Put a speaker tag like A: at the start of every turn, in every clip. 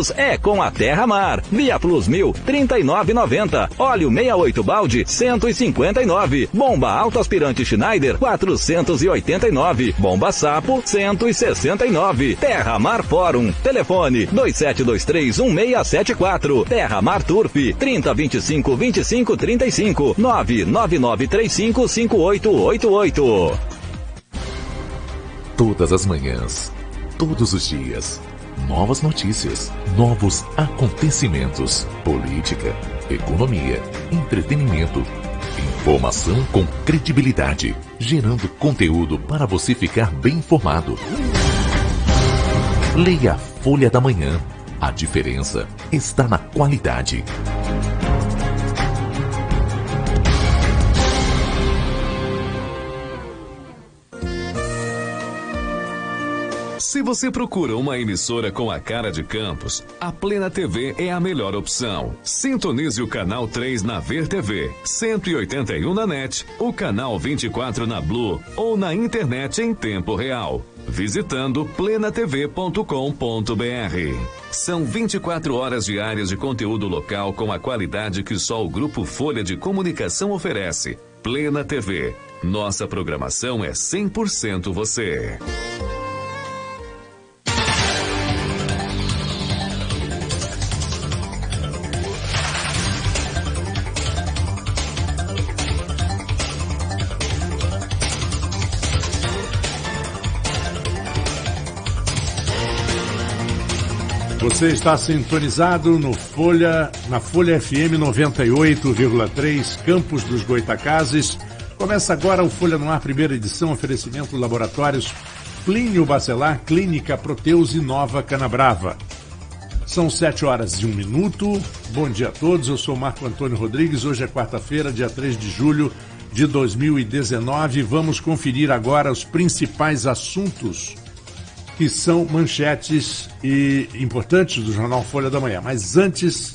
A: Plus é com a Terra Mar. Via Plus 1000, R$ 39,90. Óleo 68 balde, R$ 159. Bomba autoaspirante Schneider, R$ 489. Bomba Sapo, R$ 169. Terra Mar Fórum. Telefone 27231674. Terra Mar Turf 30252535 999355888.
B: Todas as manhãs, todos os dias, novas notícias, novos acontecimentos, política, economia, entretenimento, informação com credibilidade, gerando conteúdo para você ficar bem informado. Leia a Folha da Manhã. A diferença está na qualidade.
C: Se você procura uma emissora com a cara de Campos, a Plena TV é a melhor opção. Sintonize o canal 3 na Ver TV, 181 na NET, o canal 24 na Blue ou na internet em tempo real, visitando plenatv.com.br. São 24 horas diárias de conteúdo local com a qualidade que só o Grupo Folha de Comunicação oferece. Plena TV. Nossa programação é 100% você.
D: Você está sintonizado na Folha FM 98,3, Campos dos Goitacazes. Começa agora o Folha no Ar, primeira edição, oferecimento Laboratórios Plínio Bacelar, Clínica Proteus e Nova Canabrava. São 7h01. Bom dia a todos, eu sou Marco Antônio Rodrigues. Hoje é quarta-feira, dia 3 de julho de 2019. Vamos conferir agora os principais assuntos que são manchetes e importantes do jornal Folha da Manhã. Mas antes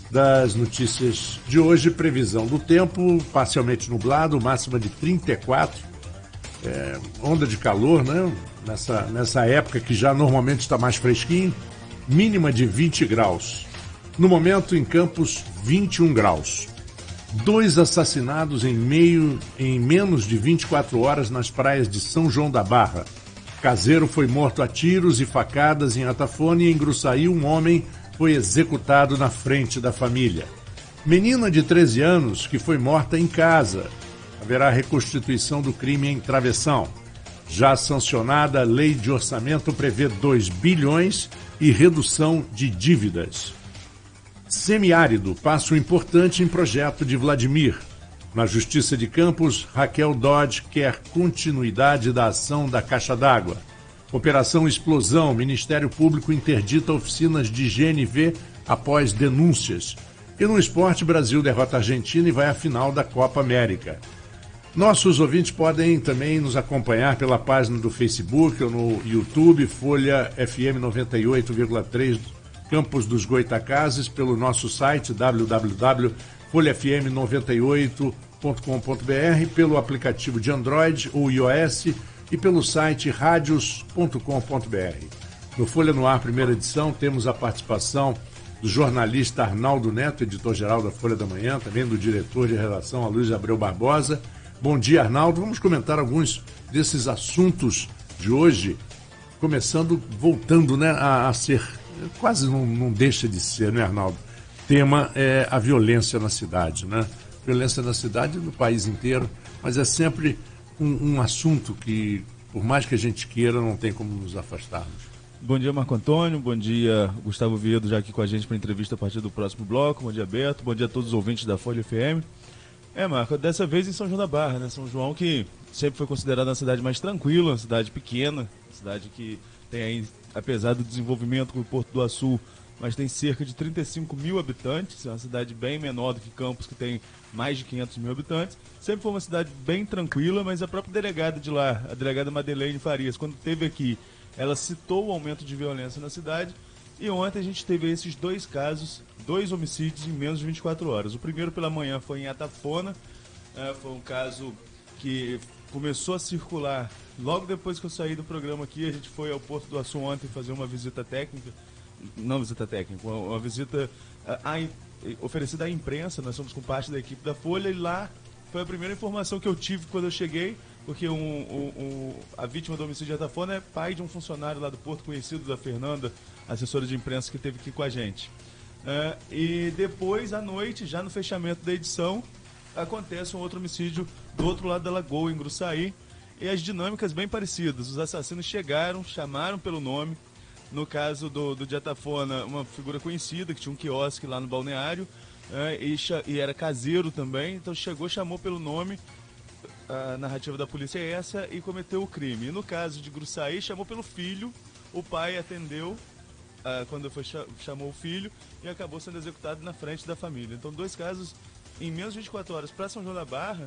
D: das notícias de hoje, previsão do tempo, parcialmente nublado, máxima de 34, onda de calor, né? Nessa época que já normalmente está mais fresquinho, mínima de 20 graus. No momento, em Campos, 21 graus. 2 assassinados em menos de 24 horas nas praias de São João da Barra. Caseiro foi morto a tiros e facadas em Atafone e em Gruçaí um homem foi executado na frente da família. Menina de 13 anos que foi morta em casa. Haverá reconstituição do crime em Travessão. Já sancionada a lei de orçamento prevê 2 bilhões e redução de dívidas. Semiárido, passo importante em projeto de Vladimir. Na Justiça de Campos, Raquel Dodge quer continuidade da ação da Caixa d'Água. Operação Explosão, Ministério Público interdita oficinas de GNV após denúncias. E no esporte, Brasil derrota a Argentina e vai à final da Copa América. Nossos ouvintes podem também nos acompanhar pela página do Facebook ou no YouTube, Folha FM 98,3 Campos dos Goitacazes, pelo nosso site www.folhafm98.com.br, pelo aplicativo de Android ou iOS e pelo site radios.com.br. No Folha no Ar, primeira edição, temos a participação do jornalista Arnaldo Neto, editor-geral da Folha da Manhã, também do diretor de redação, Aloysio Abreu Barbosa. Bom dia, Arnaldo. Vamos comentar alguns desses assuntos de hoje, começando, voltando, né, a ser, quase não deixa de ser, né, Arnaldo? Tema é a violência na cidade, né? Violência na cidade no país inteiro, mas é sempre um assunto que, por mais que a gente queira, não tem como nos afastarmos.
E: Bom dia, Marco Antônio. Bom dia, Gustavo Viedo, já aqui com a gente para entrevista a partir do próximo bloco. Bom dia, Beto. Bom dia a todos os ouvintes da Folha FM. Marco, dessa vez em São João da Barra, né? São João que sempre foi considerada uma cidade mais tranquila, uma cidade pequena, uma cidade que tem aí, apesar do desenvolvimento com o Porto do Açu, mas tem cerca de 35 mil habitantes, é uma cidade bem menor do que Campos, que tem mais de 500 mil habitantes. Sempre foi uma cidade bem tranquila, mas a própria delegada de lá, a delegada Madeleine Farias, quando esteve aqui, ela citou o aumento de violência na cidade. E ontem a gente teve esses 2 casos, 2 homicídios em menos de 24 horas. O primeiro pela manhã foi em Atafona, foi um caso que começou a circular logo depois que eu saí do programa aqui. A gente foi ao Porto do Açu ontem fazer uma visita técnica não visita técnica, uma visita oferecida à imprensa. Nós somos com parte da equipe da Folha e lá foi a primeira informação que eu tive quando eu cheguei, porque a vítima do homicídio de Atafona é pai de um funcionário lá do Porto, conhecido da Fernanda, assessora de imprensa, que esteve aqui com a gente. E depois, à noite, já no fechamento da edição, acontece um outro homicídio do outro lado da Lagoa, em Gruçaí, e as dinâmicas bem parecidas. Os assassinos chegaram, chamaram pelo nome. No caso do de Atafona, uma figura conhecida, que tinha um quiosque lá no balneário, e era caseiro também, então chamou pelo nome. A narrativa da polícia é essa, e cometeu o crime. E no caso de Gruçaí, chamou pelo filho, o pai atendeu quando chamou o filho e acabou sendo executado na frente da família. Então, 2 casos em menos de 24 horas. Para São João da Barra,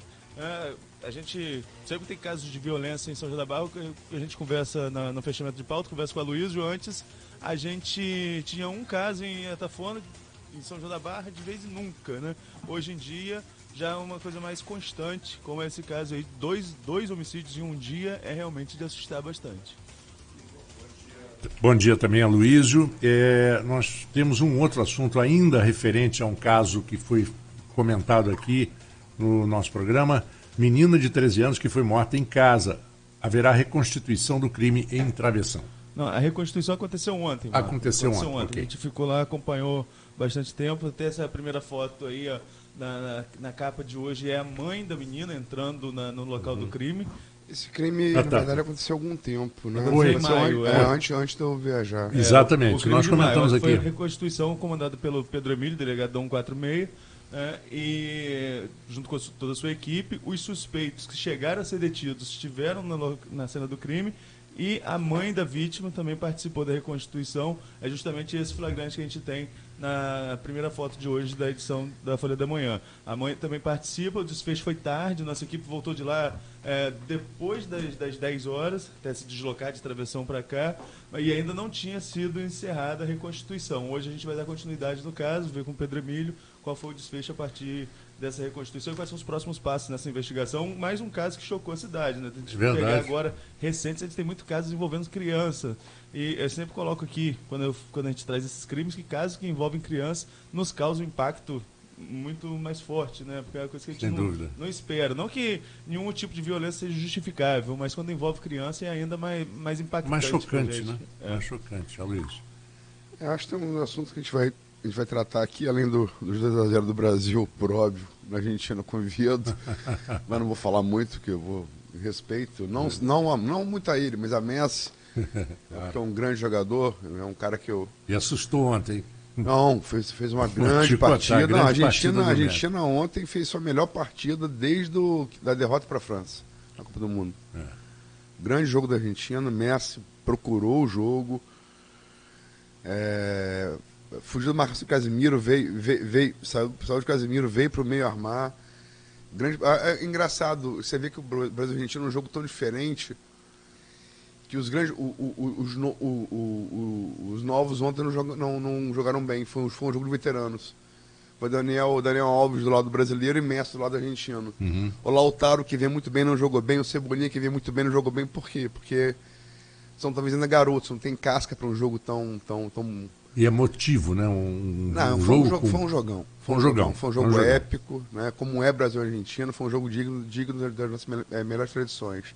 E: a gente sempre tem casos de violência em São João da Barra, a gente conversa no fechamento de pauta, conversa com a Luísio. Antes, a gente tinha um caso em Atafona, em São João da Barra, de vez em nunca, né? Hoje em dia, já é uma coisa mais constante, como esse caso aí, 2 homicídios em um dia, é realmente de assustar bastante.
D: Bom dia também, Aloysio. Nós temos um outro assunto ainda referente a um caso que foi comentado aqui no nosso programa. Menina de 13 anos que foi morta em casa. Haverá reconstituição do crime em Travessão.
E: Não, a reconstituição aconteceu ontem.
D: Aconteceu ontem.
E: Okay. A gente ficou lá, acompanhou bastante tempo. Até essa primeira foto aí, ó, na capa de hoje, é a mãe da menina entrando no local do crime.
F: Esse crime, na verdade, aconteceu há algum tempo, né?
E: Foi em maio,
F: antes de eu viajar.
D: Exatamente, nós comentamos aqui.
E: Foi a reconstituição comandada pelo Pedro Emílio, delegado da 146, e junto com toda a sua equipe, os suspeitos que chegaram a ser detidos estiveram na cena do crime, e a mãe da vítima também participou da reconstituição. É justamente esse flagrante que a gente tem na primeira foto de hoje da edição da Folha da Manhã. A mãe também participa, o desfecho foi tarde, nossa equipe voltou de lá depois das 10 horas, até se deslocar de Travessão para cá, e ainda não tinha sido encerrada a reconstituição. Hoje a gente vai dar continuidade no caso, ver com o Pedro Emílio qual foi o desfecho a partir dessa reconstituição e quais são os próximos passos nessa investigação. Mais um caso que chocou a cidade, né? A gente pegar agora recentes, a gente tem muitos casos envolvendo criança. E eu sempre coloco aqui, quando a gente traz esses crimes, que casos que envolvem criança nos causam um impacto muito mais forte, né? Porque é uma coisa que a gente não espera. Não que nenhum tipo de violência seja justificável, mas quando envolve criança é ainda mais impactante.
D: Mais chocante, né? Mais chocante, Aloysio.
F: Eu acho que tem um assunto que a gente vai tratar aqui, além dos 2-0 do Brasil, por óbvio, na Argentina com o Oviedo, mas não vou falar muito, porque eu vou respeito, não muito a ele, mas a Messi, que é um grande jogador, é um cara que eu...
D: E assustou ontem.
F: Não, fez uma grande partida. Não, a Argentina ontem fez sua melhor partida desde da derrota para a França, na Copa do Mundo. Grande jogo da Argentina, Messi procurou o jogo, fugiu do Marcos Casemiro, saiu de Casemiro, veio para o meio armar. Engraçado, você vê que o Brasil e a Argentina é um jogo tão diferente que os grandes, os novos ontem não jogaram bem, foi um jogo de veteranos. Foi Daniel Alves do lado brasileiro e Messi do lado argentino. O Lautaro, que vem muito bem, não jogou bem, o Cebolinha, que vem muito bem, não jogou bem. Por quê? Porque são talvez ainda garotos, não tem casca para um jogo tão...
D: E emotivo, né?
F: Foi um jogão. Foi um jogo épico, né? Como é Brasil e Argentina, foi um jogo digno das nossas melhores tradições.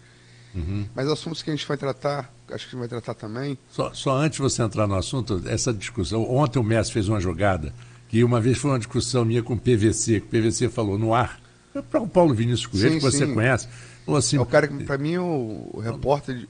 F: Mas assuntos que a gente vai tratar, acho que a gente vai tratar também.
D: Só antes de você entrar no assunto, essa discussão. Ontem o Messi fez uma jogada, que uma vez foi uma discussão minha com o PVC, que o PVC falou no ar, para o Paulo Vinícius Coelho, que você conhece. Assim,
F: é o cara que, para mim, é o repórter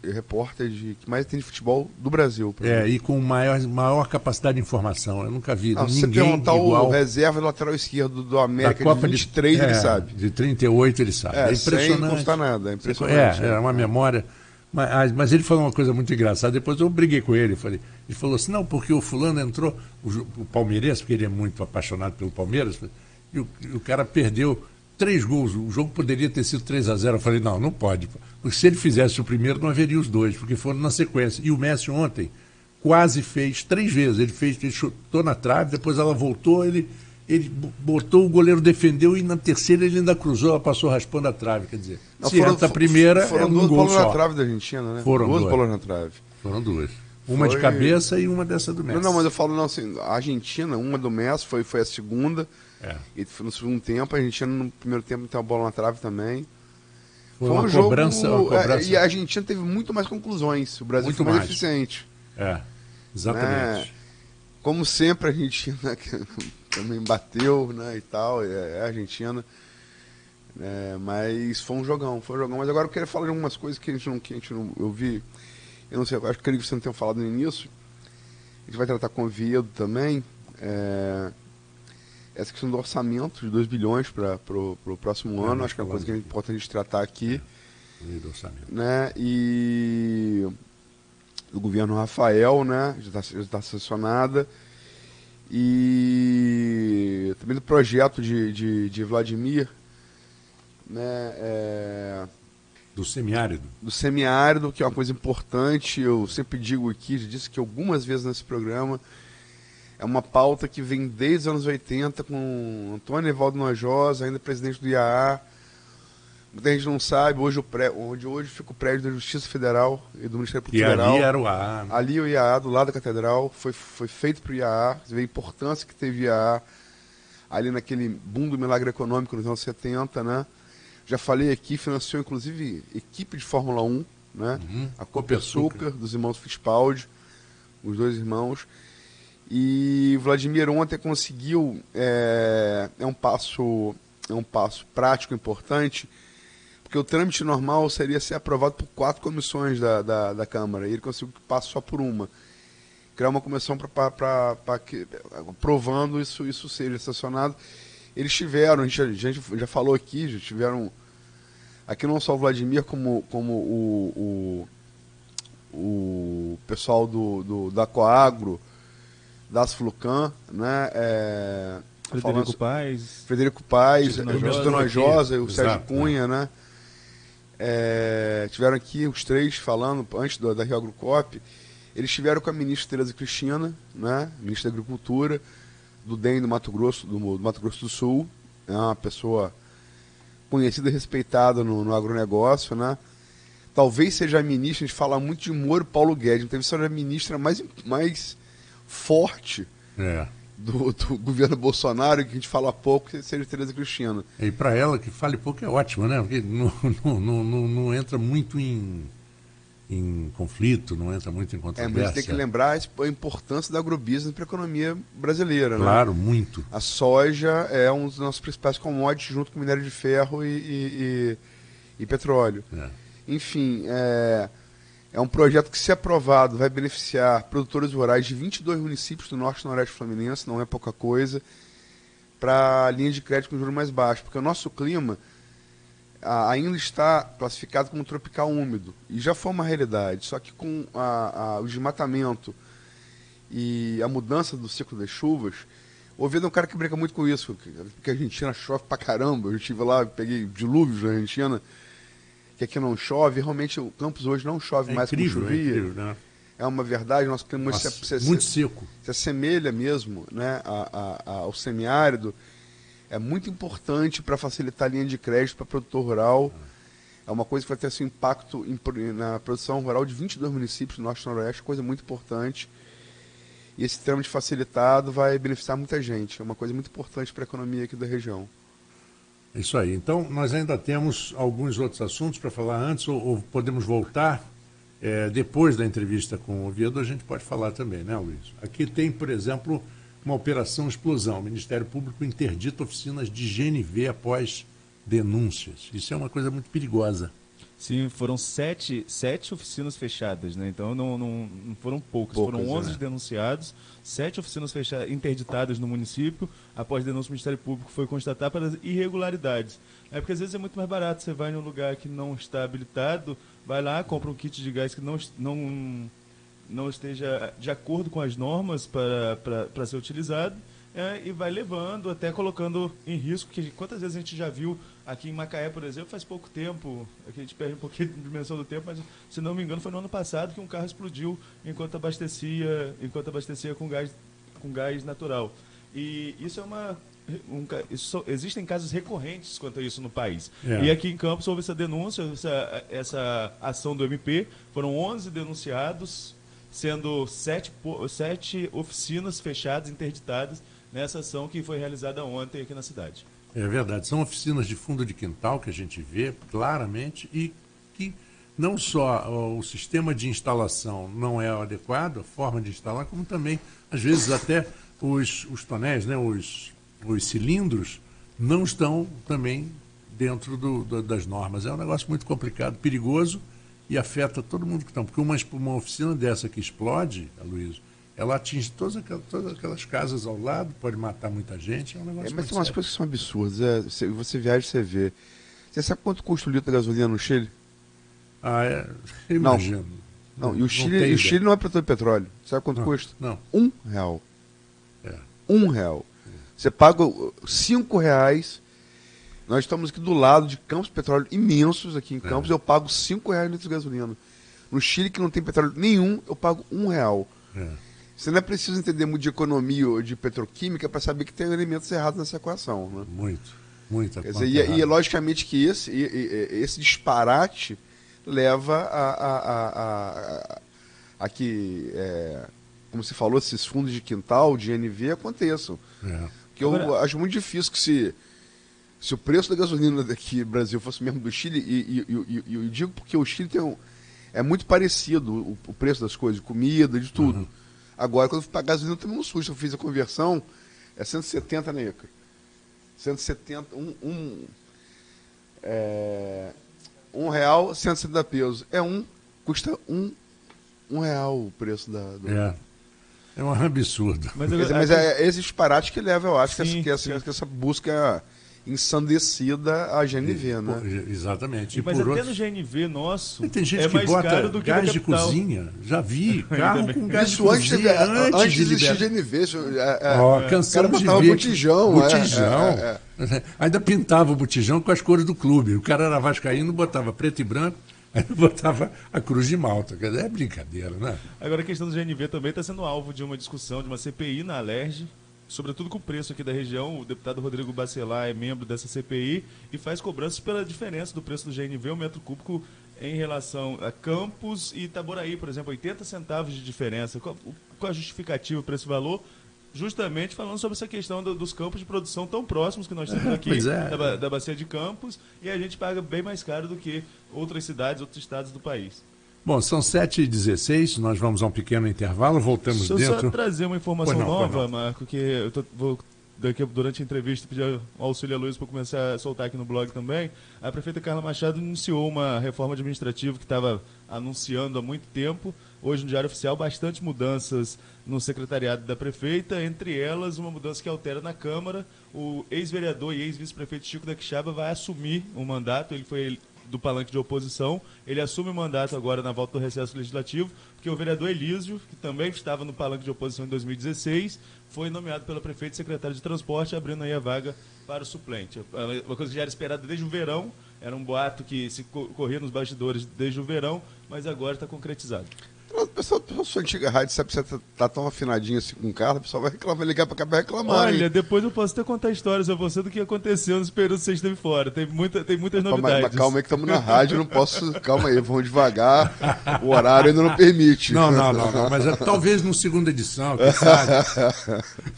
F: que mais tem de futebol do Brasil.
D: E com maior capacidade de informação. Eu nunca vi ninguém
F: se perguntar
D: igual.
F: O reserva do lateral esquerdo do América de 23, ele sabe.
D: De 38 ele sabe. É impressionante.
F: Sem constar nada, é impressionante.
D: É uma memória. Mas ele falou uma coisa muito engraçada. Depois eu briguei com ele. Ele falou assim, não, porque o fulano entrou, o palmeirense, porque ele é muito apaixonado pelo Palmeiras, e o cara perdeu 3 gols, o jogo poderia ter sido 3-0. Eu falei, não pode. Porque se ele fizesse o primeiro, não haveria os 2, porque foram na sequência. E o Messi ontem quase fez 3 vezes. Ele chutou na trave, depois ela voltou, ele botou, o goleiro defendeu e na terceira ele ainda cruzou, ela passou raspando a trave. Quer dizer, se entra a primeira,
F: foram 2 bolas na trave da Argentina, né?
D: Foram
F: 2 bolas na trave.
D: Foram 2. Uma de cabeça e uma dessa do Messi.
F: Não, mas eu falo, não, assim, a Argentina, uma do Messi foi a segunda. E no segundo tempo, a Argentina no primeiro tempo tem a bola na trave também.
D: Foi uma cobrança.
F: E a Argentina teve muito mais conclusões. O Brasil
D: muito
F: foi mais eficiente.
D: Exatamente.
F: Como sempre, a Argentina também bateu, né, e tal, a Argentina. Mas foi um jogão. Mas agora eu queria falar de algumas coisas que a gente não eu vi. Eu não sei, acho que você não tenha falado no início. A gente vai tratar com o Oviedo também. Essa questão do orçamento de 2 bilhões para o próximo ano, acho que é uma coisa que é importante a gente tratar aqui. Né? E do governo Rafael, né? Já está sancionada. E também do projeto de Vladimir, né?
D: Do semiárido.
F: Do semiárido, que é uma coisa importante. Eu sempre digo aqui, já disse que algumas vezes nesse programa, é uma pauta que vem desde os anos 80 com Antônio Evaldo Nojosa, ainda presidente do IAA. Muita gente não sabe, onde hoje fica o prédio da Justiça Federal e do Ministério Público Federal.
D: E ali era o IAA. Né?
F: Ali o IAA, do lado da Catedral, foi feito para o IAA. Você vê a importância que teve o IAA ali naquele boom do milagre econômico nos anos 70, né? Já falei aqui, financiou inclusive equipe de Fórmula 1, né? A Copersucar, dos irmãos Fittipaldi, os 2 irmãos. E Vladimir ontem conseguiu, é um passo prático importante, porque o trâmite normal seria ser aprovado por 4 comissões da Câmara, e ele conseguiu que passe só por uma. Criar uma comissão para que, aprovando isso seja sancionado. Eles tiveram, a gente já falou aqui, já tiveram, aqui não só o Vladimir, como o pessoal da Coagro, da Asflucan, né? Frederico Paes, o ministro Dona Josa e o Sérgio Cunha, né? Tiveram aqui os 3 falando, antes da Rio Agrocop. Eles tiveram com a ministra Tereza Cristina, né? Ministra da Agricultura, do DEM do Mato Grosso do Sul. É uma pessoa conhecida e respeitada no agronegócio, né? Talvez seja a ministra, a gente fala muito de Moro Paulo Guedes, talvez seja a ministra mais forte do governo Bolsonaro, que a gente fala pouco, seja Tereza Cristina.
D: E para ela que fale pouco é ótimo, né? Porque não entra muito em conflito, não entra muito em controvérsia.
F: Mas tem que lembrar a importância da agrobusiness para a economia brasileira.
D: Claro,
F: né?
D: Muito.
F: A soja é um dos nossos principais commodities, junto com minério de ferro e petróleo. Enfim, é um projeto que, se aprovado, vai beneficiar produtores rurais de 22 municípios do norte e noroeste fluminense, não é pouca coisa, para a linha de crédito com juros mais baixos, porque o nosso clima ainda está classificado como tropical úmido, e já foi uma realidade, só que com o desmatamento e a mudança do ciclo das chuvas, o Oviedo é um cara que brinca muito com isso, porque a Argentina chove pra caramba. Eu estive lá, peguei dilúvios na Argentina, que aqui não chove, realmente o Campos hoje não chove mais como chovia. É incrível, né? É uma verdade, nosso clima
D: muito seco.
F: Se assemelha mesmo, né, ao semiárido. É muito importante para facilitar a linha de crédito para produtor rural. É uma coisa que vai ter assim, impacto na produção rural de 22 municípios do norte e noroeste, coisa muito importante. E esse trâmite facilitado vai beneficiar muita gente. É uma coisa muito importante para a economia aqui da região.
D: Isso aí. Então, nós ainda temos alguns outros assuntos para falar antes, ou podemos voltar depois da entrevista com o Oviedo, a gente pode falar também, né, Luiz? Aqui tem, por exemplo, uma operação explosão. O Ministério Público interdita oficinas de GNV após denúncias. Isso é uma coisa muito perigosa.
E: Sim, foram sete oficinas fechadas, né? Então não foram poucas, foram 11 denunciados, 7 oficinas fechadas, interditadas no município. Após denúncia do Ministério Público, foi constatar para irregularidades. Porque às vezes é muito mais barato, você vai num lugar que não está habilitado, vai lá, compra um kit de gás que não esteja de acordo com as normas para ser utilizado, e vai levando, até colocando em risco, que quantas vezes a gente já viu aqui em Macaé, por exemplo, faz pouco tempo, aqui a gente perde um pouquinho de dimensão do tempo, mas se não me engano foi no ano passado que um carro explodiu enquanto abastecia com gás natural. E isso existem casos recorrentes quanto a isso no país. E aqui em Campos houve essa denúncia, essa ação do MP, foram 11 denunciados, sendo 7 oficinas fechadas, interditadas, nessa ação que foi realizada ontem aqui na cidade.
D: É verdade, são oficinas de fundo de quintal que a gente vê claramente e que não só o sistema de instalação não é adequado, a forma de instalar, como também, às vezes, até os tonéis, né, os cilindros, não estão também dentro das normas. É um negócio muito complicado, perigoso e afeta todo mundo que está. Porque uma oficina dessa que explode, Aloysio, ela atinge todas aquelas casas ao lado, pode matar muita gente. É um negócio
F: mas
D: muito
F: tem umas
D: sério.
F: coisas que são absurdas. Você viaja e você vê. Você sabe quanto custa o litro de gasolina no Chile?
D: Eu imagino.
F: Não, e o Chile não é produtor de petróleo. Sabe quanto custa?
D: Não.
F: R$1.
D: É.
F: R$1. Você paga R$5. Nós estamos aqui do lado de campos de petróleo imensos aqui em Campos. Eu pago R$5 litro de gasolina. No Chile, que não tem petróleo nenhum, eu pago R$1. Você não é preciso entender muito de economia ou de petroquímica para saber que tem elementos errados nessa equação. Né?
D: Muita
F: Quer dizer, e logicamente que esse disparate leva a que, como você falou, esses fundos de quintal, de NV, aconteçam. Porque eu acho muito difícil que se o preço da gasolina daqui no Brasil fosse mesmo do Chile, e eu digo porque o Chile é muito parecido o preço das coisas, de comida, de tudo. Agora, quando eu fui pagar gasolina, eu tomei um susto. Eu fiz a conversão, é 170, né, Ica? 170, R$1, 170 pesos. Custa R$1 o preço
D: É um absurdo.
F: Mas é esse disparate que leva, eu acho, que essa busca ensandecida a GNV, né?
D: Exatamente.
E: Mas até no GNV nosso
D: tem gente que
E: mais
D: bota
E: caro do que
D: gás
E: na
D: de
E: capital.
D: cozinha. Já vi carro com gás de
F: Isso
D: cozinha
F: antes de existir GNV.
D: Cansamos de
F: botava
D: ver.
F: botijão.
D: Ainda pintava o botijão com as cores do clube. O cara era vascaíno, botava preto e branco, aí botava a cruz de Malta. É brincadeira, né?
E: Agora a questão do GNV também está sendo alvo de uma discussão, de uma CPI na Alerj, sobretudo com o preço aqui da região. O deputado Rodrigo Bacelar é membro dessa CPI e faz cobranças pela diferença do preço do GNV, um metro cúbico, em relação a Campos e Itaboraí, por exemplo, 80 centavos de diferença. Qual a justificativa para esse valor? Justamente falando sobre essa questão dos campos de produção tão próximos que nós temos aqui, da Bacia de Campos, e a gente paga bem mais caro do que outras cidades, outros estados do país.
D: Bom, são 7h16, nós vamos a um pequeno intervalo, voltamos dentro...
E: Deixa eu só trazer uma informação nova,
D: não.
E: Marco, que eu vou, durante a entrevista, pedir o auxílio a Luiz para começar a soltar aqui no blog também. A prefeita Carla Machado iniciou uma reforma administrativa que estava anunciando há muito tempo. Hoje, no Diário Oficial, bastante mudanças no secretariado da prefeita, entre elas uma mudança que altera na Câmara. O ex-vereador e ex-vice-prefeito Chico da Quixaba vai assumir o mandato. Ele foi do palanque de oposição, ele assume o mandato agora na volta do recesso legislativo, porque o vereador Elísio, que também estava no palanque de oposição em 2016, foi nomeado pela prefeita secretário de transporte, abrindo aí a vaga para o suplente. Uma coisa que já era esperada desde o verão, era um boato que se corria nos bastidores desde o verão, mas agora está concretizado.
F: O pessoal sua antiga rádio, sabe que você tá tão afinadinho assim com o Carlos, o pessoal vai ligar pra cá pra reclamar.
E: Olha,
F: hein?
E: depois eu posso até contar histórias a você do que aconteceu nesse período que você esteve fora. Tem muitas novidades.
F: Mas calma aí que estamos na rádio, não posso... Calma aí, vamos devagar, o horário ainda não permite.
D: Não, mas talvez na segunda edição, quem sabe?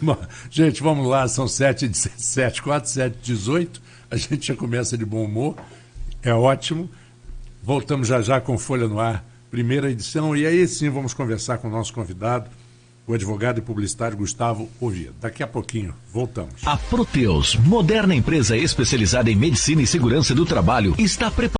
D: Bom, gente, vamos lá, são 7h17, 7h18, a gente já começa de bom humor, é ótimo. Voltamos já com Folha no Ar, primeira edição, e aí sim vamos conversar com o nosso convidado, o advogado e publicitário Gustavo Oviedo. Daqui a pouquinho, voltamos.
A: A Proteus, moderna empresa especializada em medicina e segurança do trabalho, está preparada